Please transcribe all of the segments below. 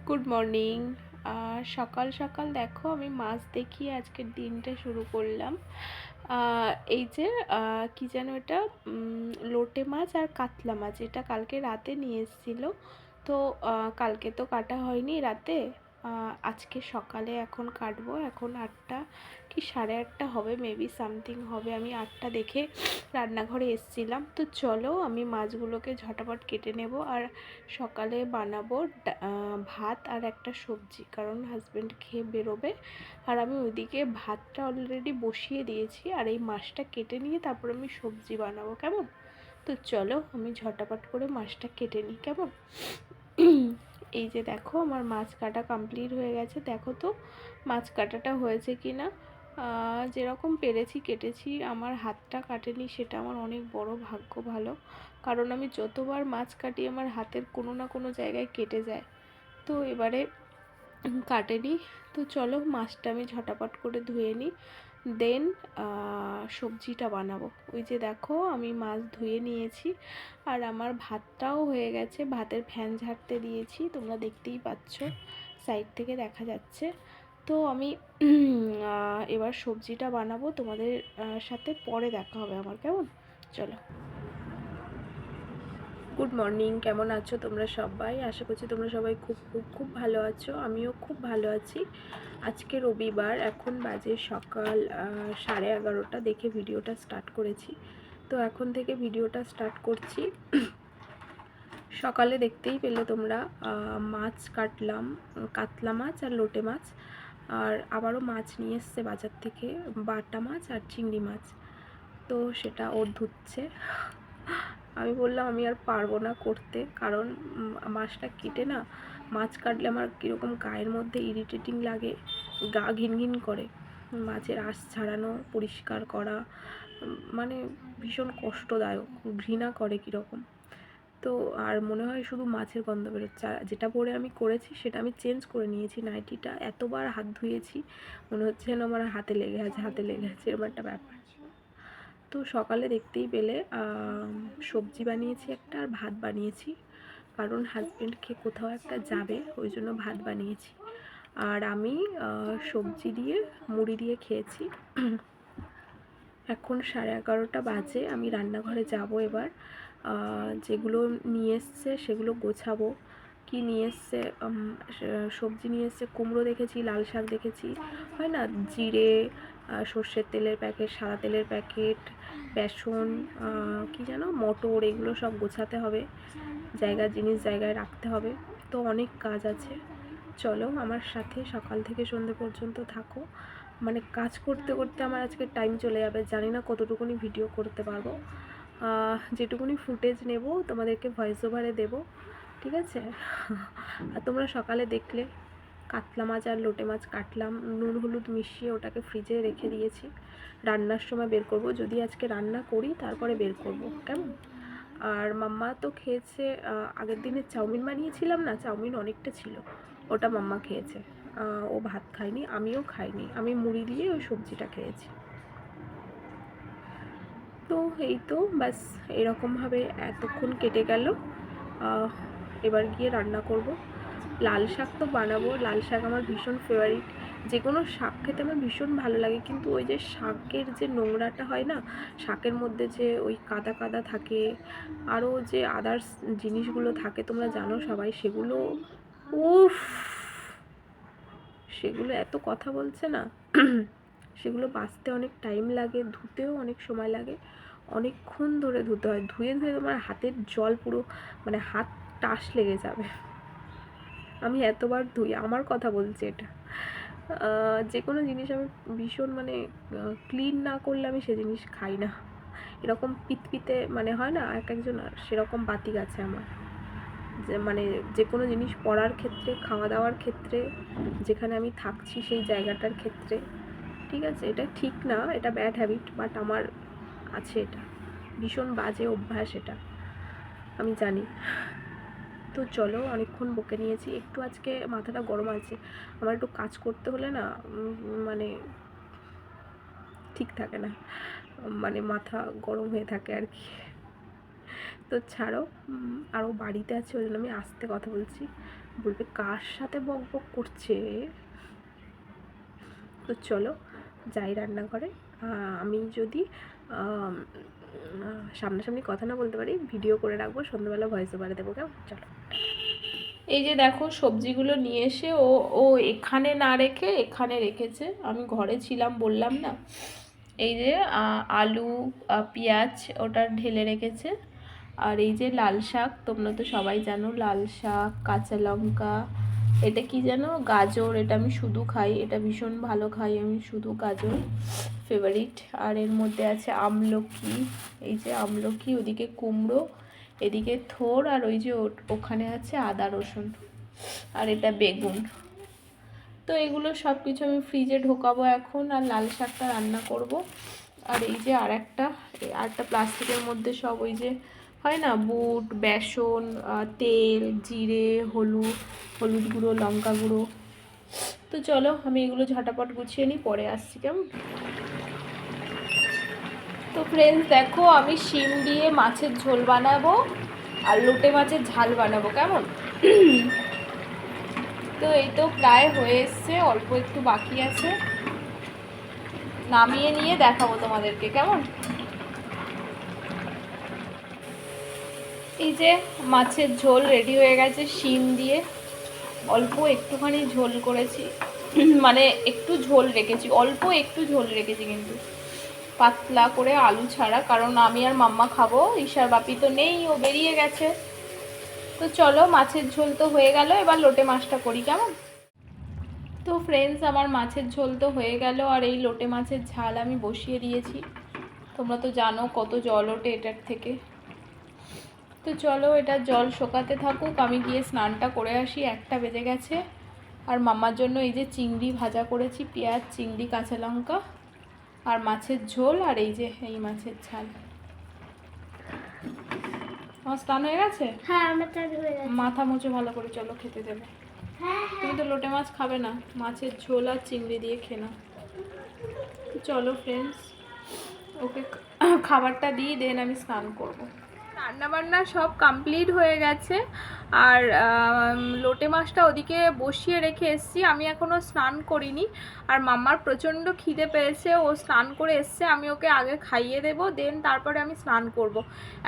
Good morning. সকাল সকাল দেখো আমি মাছ দেখিয়ে আজকের দিনটা শুরু করলাম। এই যে কি যেন এটা, লোটে মাছ আর কাতলা মাছ, এটা কালকে রাতে নিয়ে এসেছিলো। তো কালকে তো কাটা হয়নি রাতে, আজকে সকালে এখন কাটবো। এখন 8টা কি 8:30 হবে, মেবি সামথিং হবে। আমি 8টা দেখে রান্নাঘরে এসেছিলাম। তো চলো আমি মাছগুলোকে ঝটাপট কেটে নেব, আর সকালে বানাবো ভাত আর একটা সবজি, কারণ হাজব্যান্ড খেয়ে বেরোবে। আর আমি ওইদিকে ভাতটা অলরেডি বসিয়ে দিয়েছি, আর এই মাছটা কেটে নিয়ে তারপর আমি সবজি বানাবো, কেমন? তো চলো আমি ঝটাপট করে মাছটা কেটে নিই, কেমন? এই যে দেখো আমার মাছ কাটা কমপ্লিট হয়ে গেছে। দেখো তো মাছ কাটাটা হয়েছে কি না। যেরকম পেরেছি কেটেছি, আমার হাতটা কাটেনি, সেটা আমার অনেক বড় ভাগ্য ভালো। কারণ আমি যতবার মাছ কাটি আমার হাতের কোনো না কোনো জায়গায় কেটে যায়, তো এবারে কাটেনি। তো চলো মাছটা আমি ঝটাপট করে ধুয়ে নিই, দেন সবজিটা বানাবো। ওই যে দেখো আমি মাছ ধুয়ে নিয়েছি, আর আমার ভাতটাও হয়ে গেছে। ভাতের ফ্যান ঝাড়তে দিয়েছি, তোমরা দেখতেই পাচ্ছ, সাইড থেকে দেখা যাচ্ছে। তো আমি এবার সবজিটা বানাবো, তোমাদের সাথে পরে দেখা হবে আমার, কেমন? চলো। গুড মর্নিং, কেমন আছো তোমরা সবাই? আশা করছি তোমরা সবাই খুব খুব খুব ভালো আছো। আমিও খুব ভালো আছি। আজকে রবিবার, এখন বাজে সকাল 11:30। দেখে ভিডিওটা স্টার্ট করেছি, তো এখন থেকে ভিডিওটা স্টার্ট করছি। সকালে দেখতেই পেলে তোমরা, মাছ কাটলাম, কাতলা মাছ আর লোটে মাছ। আর আবারও মাছ নিয়ে এসছে বাজার থেকে, বাটা মাছ আর চিংড়ি মাছ। তো সেটা ওর ধুচ্ছে। আমি বললাম আমি আর পারবো না করতে, কারণ মাছটা কেটে না, মাছ কাটলে আমার কীরকম গায়ের মধ্যে ইরিটেটিং লাগে, গা ঘিনঘিন করে। মাছের আঁশ ছাড়ানো, পরিষ্কার করা, মানে ভীষণ কষ্টদায়ক, ঘৃণা করে কীরকম। তো আর মনে হয় শুধু মাছের গন্ধ বেরোচ্ছে। যেটা পরে আমি করেছি সেটা আমি চেঞ্জ করে নিয়েছি, নাইটিটা। এতবার হাত ধুয়েছি, মনে হচ্ছে যেন আমার হাতে লেগে আছে, এরকম একটা ব্যাপার। তো সকালে দেখতেই পেলে সবজি বানিয়েছি একটা, আর ভাত বানিয়েছি, কারণ হাজব্যান্ড খেয়ে কোথাও একটা যাবে, ওই জন্য ভাত বানিয়েছি। আর আমি সবজি দিয়ে মুড়ি দিয়ে খেয়েছি। এখন 11:30 বাজে, আমি রান্নাঘরে যাব এবার। যেগুলো নিয়ে এসছে সেগুলো গোছাবো। কি নিয়ে এসছে? সবজি নিয়ে এসছে কুমড়ো দেখেছি, লাল শাক দেখেছি, হয় না, জিরে, সর্ষের তেলের প্যাকেট, সাদা তেলের প্যাকেট, বেসন, কি যেন, মটর, এগুলো সব গোছাতে হবে, জিনিস জায়গায় রাখতে হবে। তো অনেক কাজ আছে। চলো আমার সাথে সকাল থেকে সন্ধ্যে পর্যন্ত থাকো। মানে কাজ করতে করতে আমার আজকে টাইম চলে যাবে, জানি না কতটুকুনি ভিডিও করতে পারবো। যেটুকুনি ফুটেজ নেব তোমাদেরকে ভয়েস ওভারে দেবো, ঠিক আছে? আর তোমরা সকালে দেখলে কাতলা মাছ আর লোটে মাছ কাটলাম, নুন হলুদ মিশিয়ে ওটাকে ফ্রিজে রেখে দিয়েছি, রান্নার সময় বের করব। যদি আজকে রান্না করি তারপরে বের করব, কেমন? আর মাম্মা তো খেয়েছে, আগের দিনে চাউমিন বানিয়েছিলাম না, চাউমিন অনেকটা ছিল, ওটা মাম্মা খেয়েছে। ও ভাত খায়নি, আমিও খাইনি, আমি মুড়ি দিয়ে ওই সবজিটা খেয়েছি। তো এই তো ব্যাস, এরকমভাবে এতক্ষণ কেটে গেল। এবার গিয়ে রান্না করব। লাল শাক তো বানাবো, লাল শাক আমার ভীষণ ফেভারিট। যে কোনো শাক খেতে আমার ভীষণ ভালো লাগে, কিন্তু ওই যে শাকের যে নোংরাটা হয় না, শাকের মধ্যে যে ওই কাদা কাদা থাকে, আরও যে আদার্স জিনিসগুলো থাকে তোমরা জানো সবাই, সেগুলো উফ, সেগুলো এত কথা বলছে না। সেগুলো বাছতে অনেক টাইম লাগে, ধুতেও অনেক সময় লাগে, অনেকক্ষণ ধরে ধুতে হয়। ধুয়ে ধুয়ে তোমার হাতের জল পুরো, মানে হাত টাস লেগে যাবে। আমি এতবার ধুই, আমার কথা বলছি এটা। যে কোনো জিনিস আমি ভীষণ, মানে ক্লিন না করলে আমি সে জিনিস খাই না। এরকম পিতপিতে, মানে হয় না এক একজনের, সেরকম বাতিক আছে আমার। যে মানে যে কোনো জিনিস পড়ার ক্ষেত্রে, খাওয়া দাওয়ার ক্ষেত্রে, যেখানে আমি থাকছি সেই জায়গাটার ক্ষেত্রে, ঠিক আছে? এটা ঠিক না, এটা ব্যাড হ্যাবিট, বাট আমার আছে, এটা ভীষণ বাজে অভ্যাস, এটা আমি জানি। তো চলো, অনেকক্ষণ বকে নিয়েছি, একটু আজকে মাথাটা গরম আছে। আমার একটু কাজ করতে হলে না, মানে ঠিক থাকে না, মানে মাথা গরম হয়ে থাকে আর কি। তো ছাড়ো, আরও বাড়িতে আছে, ওই জন্য আমি আস্তে কথা বলছি। বলবে কার সাথে বক বক করছে। তো চলো যাই রান্নাঘরে। আমি যদি সামনাসামনি কথা না বলতে পারি ভিডিও করে রাখবো, সন্ধ্যাবেলা ভয়েস ওভারে দেবো, কেমন? চলো। এই যে দেখো সবজিগুলো নিয়ে এসে ও ও এখানে না রেখে এখানে রেখেছে, আমি ঘরে ছিলাম বললাম না। এই যে আলু পেঁয়াজ ওটা ঢেলে রেখেছে। আর এই যে লাল শাক, তোমরা তো সবাই জানো লাল শাক, কাঁচা লঙ্কা, এটা কি যেন গাজর, এটা আমি শুধু খাই, এটা ভীষণ ভালো খাই আমি শুধু, গাজর ফেভারিট। আর এর মধ্যে আছে আমলকি, এই যে আমলকি, ওদিকে কুমড়ো, এদিকে থোর, আর ওই যে ওখানে আছে আদা রসুন, আর এটা বেগুন। তো এগুলো সব কিছু আমি ফ্রিজে ঢোকাবো এখন, আর লাল শাকটা রান্না করব। আর এই যে আরেকটা প্লাস্টিকের মধ্যে সব ওই যে হয় না বুট, বেসন, তেল, জিরে, হলুদ গুঁড়ো, লঙ্কা গুঁড়ো। তো চলো আমি এগুলো ঝটাপট গুছিয়ে নিই, পরে আসছি, কেমন? তো ফ্রেন্ডস দেখো আমি শিম দিয়ে মাছের ঝোল বানাবো আর লোটে মাছের ঝাল বানাবো, কেমন? তো এই তো প্রায় হয়ে এসছে, অল্প একটু বাকি আছে, নামিয়ে নিয়ে দেখাবো তোমাদেরকে, কেমন? এই যে মাছের ঝোল রেডি হয়ে গেছে শিম দিয়ে, অল্প একটুখানি ঝোল করেছি, মানে একটু ঝোল রেখেছি, অল্প একটু ঝোল রেখেছি কিন্তু পাতলা করে, আলু ছাড়া, কারণ আমি আর মাম্মা খাবো, ঈশার বাপি তো নেই, ও বেরিয়ে গেছে। তো চলো মাছের ঝোল তো হয়ে গেল, এবার লোটে মাছটা করি, কেমন? তো ফ্রেন্ডস আমার মাছের ঝোল তো হয়ে গেল, আর এই লোটে মাছের ঝাল আমি বসিয়ে দিয়েছি। তোমরা তো জানো কত জল ওঠে এটার থেকে। তো চলো এটা জল শোকাতে থাকুক, আমি গিয়ে স্নানটা করে আসি, 1টা বেজে গেছে। আর মাম্মার জন্য এই যে চিংড়ি ভাজা করেছি, পেঁয়াজ, চিংড়ি, কাঁচা লঙ্কা, আর মাছের ঝোল, আর এই যে এই মাছের ঝাল। আমার স্নান হয়ে গেছে? হ্যাঁ আমার স্নান হয়ে গেছে। মাথা মুছে ভালো করে, চলো খেতে দেবে। তুমি তো লোটে মাছ খাবে না, মাছের ঝোল আর চিংড়ি দিয়ে খেয়ে নাও। চলো ফ্রেন্ডস ওকে খাবারটা দিই, দেন আমি স্নান করব। রান্নাবান্না সব কমপ্লিট হয়ে গেছে, আর লোটে মাছটা ওদিকে বসিয়ে রেখে এসেছি, আমি এখনও স্নান করিনি। আর মাম্মার প্রচণ্ড খিদে পেয়েছে, ও স্নান করে এসছে, আমি ওকে আগে খাইয়ে দেবো, দেন তারপরে আমি স্নান করব।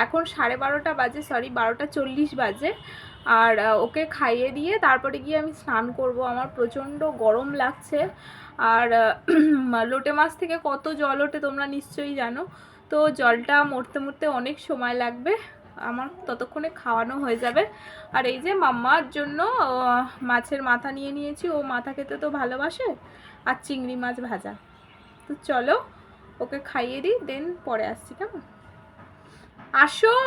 এখন 12:30 বাজে, সরি 12:40 বাজে। আর ওকে খাইয়ে দিয়ে তারপরে গিয়ে আমি স্নান করব, আমার প্রচণ্ড গরম লাগছে। আর লোটে মাছ থেকে কত জল ওঠে তোমরা নিশ্চয়ই জানো, তো জলটা মরতে মরতে অনেক সময় লাগবে, আমার ততক্ষণে খাওয়ানো হয়ে যাবে। আর এই যে মাম্মার জন্য মাছের মাথা নিয়ে নিয়েছি, ও মাথা খেতে তো ভালোবাসে, আর চিংড়ি মাছ ভাজা। তো চলো ওকে খাইয়ে দিই, দেন পরে আসছি, কেমন? আসো।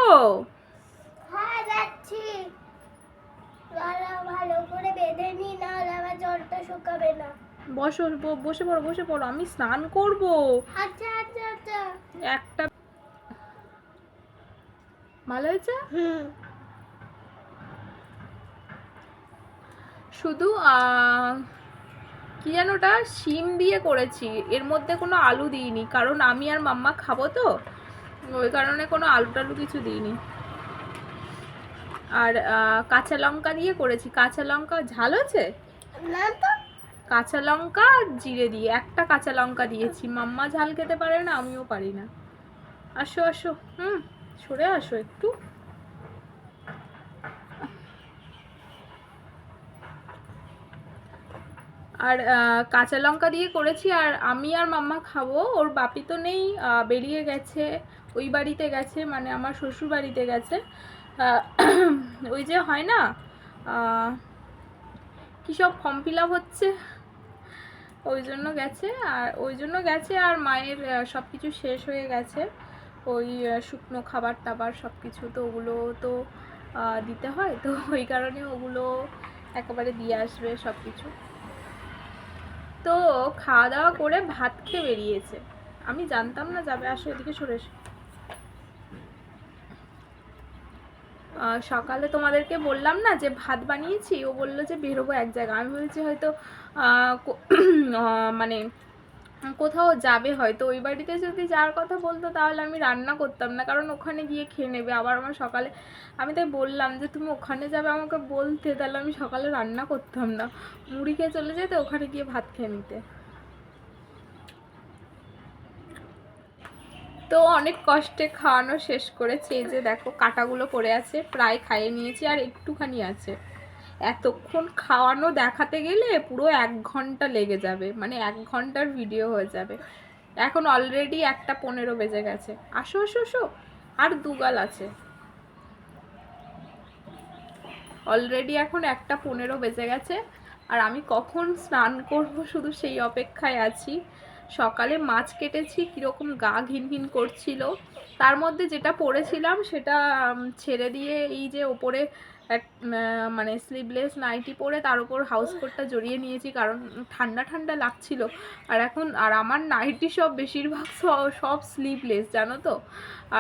হ্যাঁ যাচ্ছি, ভালো করে বেঁধে নি, না আবার জলটা শুকাবে না। বসে পড়ো, আমি স্নান করব। আচ্ছা আচ্ছা আচ্ছা। একটা ভালো হয়েছে। শুধু কি যেন ওটা শিম দিয়ে করেছি, এর মধ্যে কোনো আলু দিইনি, কারণ আমি আর মাম্মা খাবো তো, ওই কারণে কোনো আলু টালু কিছু দিইনি। আর কাঁচা লঙ্কা দিয়ে করেছি, কাঁচা লঙ্কা ঝাল হয়েছে না তো, কাঁচা লঙ্কা আর জিরে দিয়ে, একটা কাঁচা লঙ্কা দিয়েছি, মাম্মা ঝাল খেতে পারে না, আমিও পারি না। আসো আসো, সরে আসো একটু। আর কাঁচা লঙ্কা দিয়ে করেছি, আর আমি আর মাম্মা খাবো, ওর বাপি তো নেই, বেরিয়ে গেছে, ওই বাড়িতে গেছে, মানে আমার শ্বশুর বাড়িতে গেছে। ওই যে হয় না কী সব ফর্ম ফিল আপ হচ্ছে, ওই জন্য গেছে, আর মায়ের সব কিছু শেষ হয়ে গেছে, ওই শুকনো খাবার টাবার সব কিছু, তো ওগুলো তো দিতে হয়, তো ওই কারণে ওগুলো একেবারে দিয়ে আসবে সব কিছু। তো খাওয়া দাওয়া করে ভাত খেয়ে বেরিয়েছে, আমি জানতাম না যাবে। আসো এদিকে সরে এসো। সকালে তোমাদেরকে বললাম না যে ভাত বানিয়েছি, ও বললো যে বেরোবো এক জায়গায়, আমি বলছি হয়তো মানে কোথাও যাবে হয়তো, ওই বাড়িতে যদি যাওয়ার কথা বলতো তাহলে আমি রান্না করতাম না, কারণ ওখানে গিয়ে খেয়ে নেবে আবার আমার সকালে। আমি তাই বললাম যে তুমি ওখানে যাবে আমাকে বলতে, তাহলে আমি সকালে রান্না করতাম না, মুড়ি খেয়ে চলে যেতে, ওখানে গিয়ে ভাত খেয়ে নিতে। তো অনেক কষ্টে খাওয়ানো শেষ করেছি। এই যে দেখো কাটাগুলো পড়ে আছে, প্রায় খাইয়ে নিয়েছি আর একটুখানি আছে। এতক্ষণ খাওয়ানো দেখাতে গেলে পুরো 1 ঘন্টা লেগে যাবে, মানে 1 ঘন্টার ভিডিও হয়ে যাবে। এখন অলরেডি 1:15 বেজে গেছে। আসো আসো আসো, আর 2 গাল আছে। অলরেডি এখন 1:15 বেজে গেছে, আর আমি কখন স্নান করব শুধু সেই অপেক্ষায় আছি। সকালে মাছ কেটেছি, কীরকম গা ঘিন ঘিন করছিল, তার মধ্যে যেটা পরেছিলাম সেটা ছেড়ে দিয়ে এই যে ওপরে মানে স্লিভলেস নাইটি পরে তার উপর হাউস কোটটা জড়িয়ে নিয়েছি, কারণ ঠান্ডা ঠান্ডা লাগছিল। আর এখন আমার নাইটি সব বেশিরভাগ সব স্লিভলেস, জানো তো।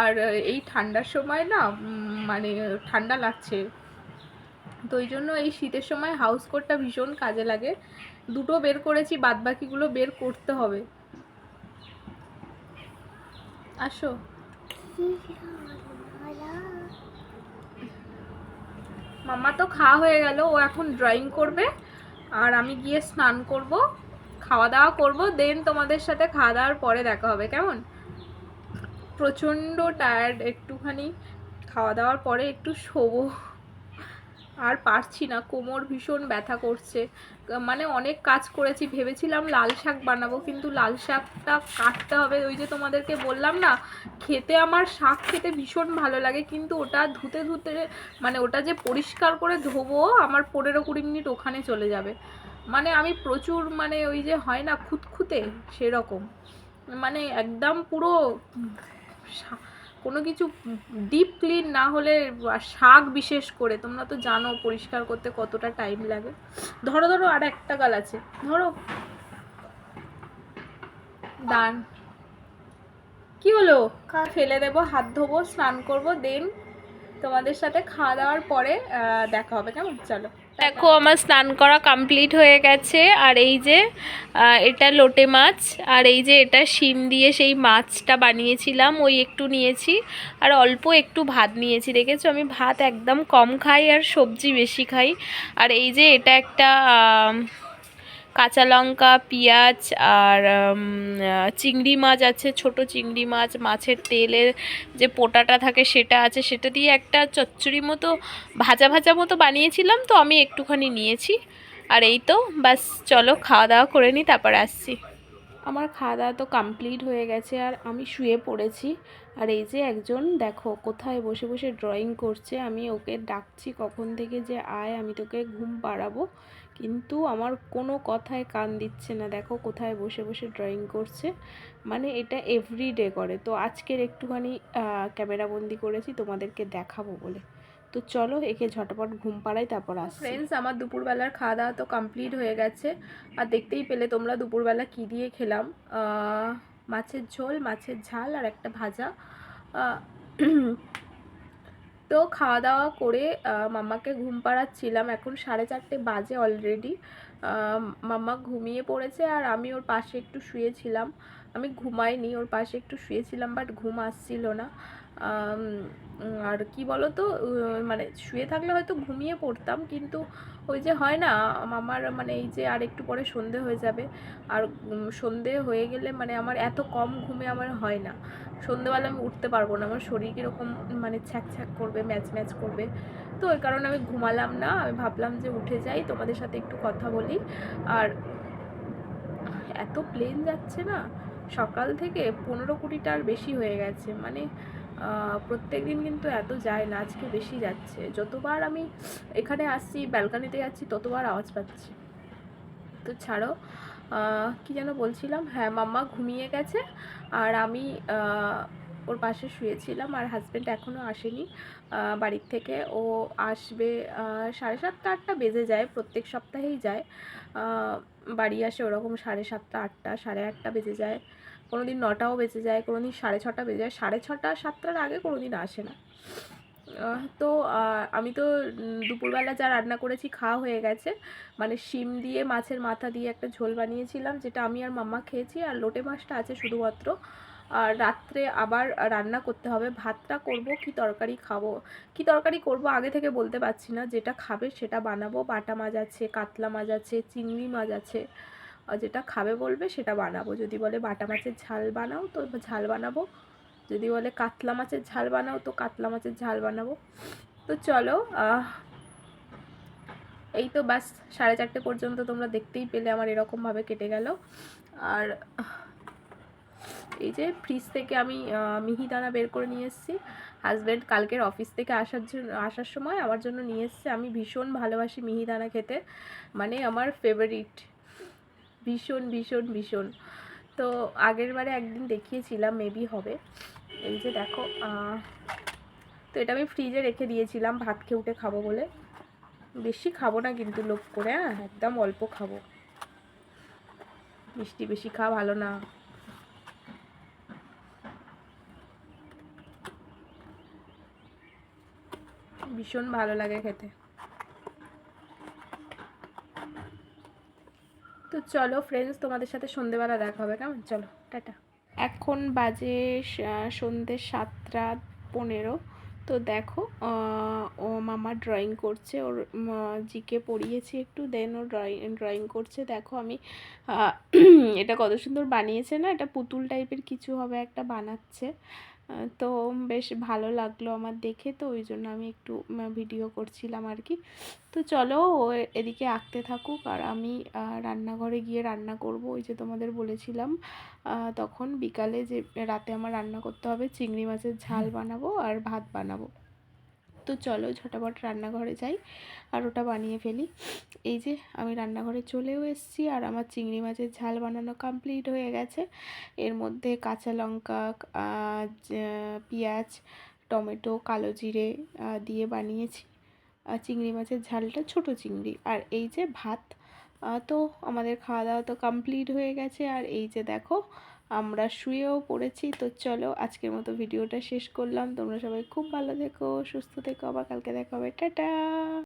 আর এই ঠান্ডার সময় না মানে ঠান্ডা লাগছে, তো ওই জন্য এই শীতের সময় হাউস কোটটা ভীষণ কাজে লাগে। দুটো বের করেছি, বাদ বাকিগুলো বের করতে হবে। আসো। মামা তো খাওয়া হয়ে গেল, ও এখন ড্রয়িং করবে আর আমি গিয়ে স্নান করব, খাওয়া দাওয়া করব, দেন তোমাদের সাথে খাওয়া দাওয়ার পরে দেখা হবে, কেমন? প্রচণ্ড টায়ার্ড, একটুখানি খাওয়া দাওয়ার পরে একটু শোবো, আর পারছি না, কোমর ভীষণ ব্যথা করছে। মানে অনেক কাজ করেছি, ভেবেছিলাম লাল শাক বানাবো, কিন্তু লাল শাকটা কাটতে হবে। ওই যে তোমাদেরকে বললাম না, খেতে আমার শাক খেতে ভীষণ ভালো লাগে, কিন্তু ওটা ধুতে ধুতে মানে ওটা যে পরিষ্কার করে ধোবো আমার 15-20 মিনিট ওখানে চলে যাবে। মানে আমি প্রচুর মানে ওই যে হয় না খুঁতখুঁতে, সেরকম মানে একদম পুরো কোনো কিছু ডিপ ক্লিন না হলে, শাক বিশেষ করে তোমরা তো জানো পরিষ্কার করতে কতটা টাইম লাগে। ধরো ধরো, আর একটা গাল আছে, ধরো। দান কি হলো? ফেলে দেবো, হাত ধোবো, স্নান করবো, দেন তোমাদের সাথে খাওয়া দাওয়ার পরে দেখা হবে, কেমন? চলো। দেখো আমার স্নান করা কমপ্লিট হয়ে গেছে, আর এই যে এটা লোটে মাছ, আর এই যে এটা শিম দিয়ে সেই মাছটা বানিয়েছিলাম, ওই একটু নিয়েছি, আর অল্প একটু ভাত নিয়েছি। দেখেছো আমি ভাত একদম কম খাই আর সবজি বেশি খাই। আর এই যে এটা একটা কাঁচা লঙ্কা, পেঁয়াজ আর চিংড়ি মাছ আছে, ছোট চিংড়ি মাছ, মাছের তেলের যে পোটাটা থাকে সেটা আছে, সেটা দিয়ে একটা চচ্চড়ি মতো ভাজা ভাজা মতো বানিয়েছিলাম, তো আমি একটুখানি নিয়েছি। আর এই তো বাস, চলো খাওয়া দাওয়া করে নিই, তারপর আসছি। আমার খাওয়া দাওয়া তো কমপ্লিট হয়ে গেছে, আর আমি শুয়ে পড়েছি। আর এই যে একজন দেখো কোথায় বসে বসে ড্রয়িং করছে, আমি ওকে ডাকছি কখন থেকে যে আয়, আমি তোকে ঘুম পাড়াবো, কিন্তু আমার কোনো কথায় কান দিচ্ছে না। দেখো কোথায় বসে বসে ড্রয়িং করছে, মানে এটা এভরিডে করে। তো আজকের একটুখানি ক্যামেরাবন্দি করেছি তোমাদেরকে দেখাবো বলে। তো চলো একে ঝটপট ঘুম পাড়াই, তারপর আসছি। ফ্রেন্ডস, আমার দুপুরবেলার খাওয়া দাওয়া তো কমপ্লিট হয়ে গেছে, আর দেখতেই পেলে তোমরা দুপুরবেলা কী দিয়ে খেলাম। মাছের ঝোল, মাছের ঝাল আর একটা ভাজা। তো খাওয়া দাওয়া করে মাম্মাকে ঘুম পাড়াচ্ছিলাম, এখন 4:30 বাজে অলরেডি। মাম্মা ঘুমিয়ে পড়েছে আর আমি ওর পাশে একটু শুয়েছিলাম। আমি ঘুমাইনি, ওর পাশে একটু শুয়েছিলাম, বাট ঘুম আসছিল না। আর কি বলো তো, মানে শুয়ে থাকলে হয়তো ঘুমিয়ে পড়তাম, কিন্তু ওই যে হয় না আমার, মানে এই যে আর একটু পরে সন্ধে হয়ে যাবে, আর সন্ধে হয়ে গেলে মানে আমার এত কম ঘুমে আমার হয় না, সন্ধেবেলা আমি উঠতে পারবো না, আমার শরীর কীরকম মানে ছ্যাক ছ্যাক করবে, ম্যাচ ম্যাচ করবে। তো ওই কারণে আমি ঘুমালাম না, আমি ভাবলাম যে উঠে যাই, তোমাদের সাথে একটু কথা বলি। আর এত প্লেন যাচ্ছে না সকাল থেকে, 15-20টার বেশি হয়ে গেছে, মানে প্রত্যেক দিন কিন্তু এত যায় না, আজকে বেশি যাচ্ছে। যতবার আমি এখানে আসছি, ব্যালকানিতে যাচ্ছি, ততবার আওয়াজ পাচ্ছি। তো ছাড়ো, কি যেন বলছিলাম, হ্যাঁ মাম্মা ঘুমিয়ে গেছে আর আমি ওর পাশে শুয়েছিলাম, আর হাজব্যান্ড এখনও আসেনি বাড়ির থেকে। ও আসবে 7:30-8টা বেজে যায়, প্রত্যেক সপ্তাহেই যায়। বাড়ি আসে ওরকম 7:30, 8টা, 8:30 বেজে যায়, কোনো দিন 9টাও বেজে যায়, কোনো দিন 6:30 বেজে যায়, 6:30, 7টার আগে কোনো দিন আসে না। তো আমি তো দুপুরবেলা যা রান্না করেছি খাওয়া হয়ে গেছে, মানে শিম দিয়ে মাছের মাথা দিয়ে একটা ঝোল বানিয়েছিলাম, যেটা আমি আর মাম্মা খেয়েছি, আর লোটে মাছটা আছে শুধুমাত্র। আর রাত্রে আবার রান্না করতে হবে, ভাতটা করব কি তরকারি খাবো, কি তরকারি করব আগে থেকে বলতে পারছি না, যেটা খাবে সেটা বানাবো। বাটা মাছ আছে, কাতলা মাছ আছে, চিংড়ি মাছ আছে, আর যেটা খাবে বলবে সেটা বানাবো। যদি বলে বাটা মাছের ঝাল বানাও তো ঝাল বানাবো, যদি বলে কাতলা মাছের ঝাল বানাও তো কাতলা মাছের ঝাল বানাবো। তো চলো, এই তো বাস 4:30 পর্যন্ত তোমরা দেখতেই পেলে আমার এরকমভাবে কেটে গেল। আর এই যে ফ্রিজ থেকে আমি মিহিদানা বের করে নিয়ে এসেছি, হাজব্যান্ড কালকের অফিস থেকে আসার সময় আমার জন্য নিয়ে এসছে। আমি ভীষণ ভালোবাসি মিহিদানা খেতে, মানে আমার ফেভারিট, ভীষণ ভীষণ ভীষণ। তো আগের বারে একদিন দেখিয়েছিলাম, মেবি হবে। এই যে দেখো, তো এটা আমি ফ্রিজে রেখে দিয়েছিলাম ভাত খেয়ে উঠে খাবো বলে। বেশি খাবো না কিন্তু, লোভ করে, একদম অল্প খাবো, মিষ্টি বেশি খাওয়া ভালো না। ভীষণ ভালো লাগে খেতে। তো চলো ফ্রেন্ডস, তোমাদের সাথে সন্ধেবেলা দেখা হবে, কেমন? চলো টাটা। এখন বাজে সন্ধ্যে 7:15। তো দেখো, ও মামা ড্রয়িং করছে, ওর জিকে পড়িয়েছি একটু, দেন ও ড্রয়িং করছে। দেখো আমি এটা কত সুন্দর বানিয়েছে না, এটা পুতুল টাইপের কিছু হবে একটা বানাচ্ছে। তো বেশ ভালো লাগলো আমার দেখে, তো ওই জন্য আমি একটু ভিডিও করছিলাম আর কি। তো চলো, ও এদিকে আঁকতে থাকুক, আর আমি রান্নাঘরে গিয়ে রান্না করব। ওই যে তোমাদের বলেছিলাম তখন বিকালে যে রাতে আমার রান্না করতে হবে, চিংড়ি মাছের ঝাল বানাবো আর ভাত বানাবো। তো চলো ঝটাপট রান্নাঘরে যাই আর ওটা বানিয়ে ফেলি। এই যে আমি রান্নাঘরে চলেও এসেছি, আর আমার চিংড়ি মাছের ঝাল বানানো কমপ্লিট হয়ে গেছে। এর মধ্যে কাঁচা লঙ্কা, পেঁয়াজ, টমেটো, কালো জিরে দিয়ে বানিয়েছি চিংড়ি মাছের ঝালটা, ছোট চিংড়ি। আর এই যে ভাত, তো আমাদের খাওয়া দাওয়া তো কমপ্লিট হয়ে গেছে। আর এই যে দেখো আমরা শুয়েও পড়েছি। তো চলো আজকের মতো ভিডিওটা শেষ করলাম। তোমরা সবাই খুব ভালো থেকো, সুস্থ থেকো, আবার কালকে দেখা হবে, টাটা।